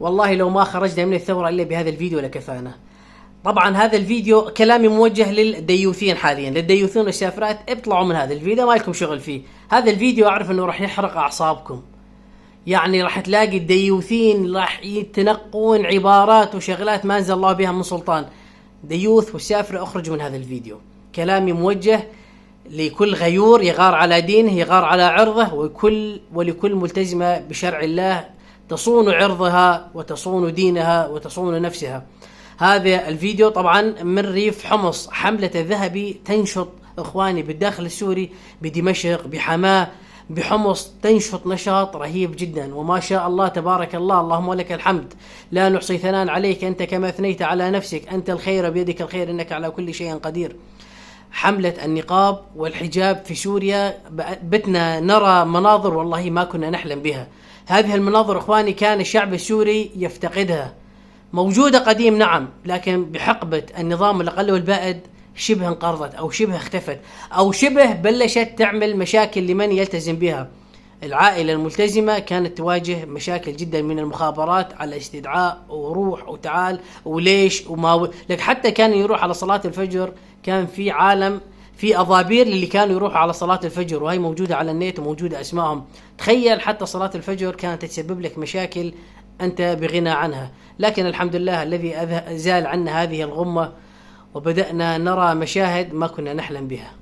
والله لو ما خرجنا من الثورة إلا بهذا الفيديو لكفانا. طبعا هذا الفيديو كلامي موجه للديوثين حاليا، للديوثين والسافرات، اطلعوا من هذا الفيديو، ما لكم شغل فيه. هذا الفيديو أعرف أنه راح يحرق أعصابكم، يعني راح تلاقي الديوثين راح يتنقون عبارات وشغلات ما أنزل الله بها من سلطان. ديوث والسافر اخرجوا من هذا الفيديو. كلامي موجه لكل غيور يغار على دينه، يغار على عرضه، ولكل ملتزمة بشرع الله تصون عرضها وتصون دينها وتصون نفسها. هذا الفيديو طبعا من ريف حمص، حملة الذهبي تنشط اخواني بالداخل السوري، بدمشق، بحماة، بحمص، تنشط نشاط رهيب جدا، وما شاء الله تبارك الله، اللهم لك الحمد، لا نحصي ثناء عليك أنت كما أثنيت على نفسك، أنت الخير بيدك الخير إنك على كل شيء قدير. حملة النقاب والحجاب في سوريا بتنا نرى مناظر والله ما كنا نحلم بها. هذه المناظر اخواني كان الشعب السوري يفتقدها، موجودة قديم نعم، لكن بحقبة النظام الأقل والبائد شبه انقرضت أو شبه اختفت أو شبه بلشت تعمل مشاكل لمن يلتزم بها. العائلة الملتزمة كانت تواجه مشاكل جدا من المخابرات على استدعاء وروح وتعال وليش وما لك، حتى كان يروح على صلاة الفجر كان في عالم في أضابير اللي كانوا يروحوا على صلاة الفجر، وهي موجودة على النت وموجودة أسمائهم. تخيل حتى صلاة الفجر كانت تسبب لك مشاكل أنت بغنى عنها، لكن الحمد لله الذي أزال عنا هذه الغمة، وبدأنا نرى مشاهد ما كنا نحلم بها.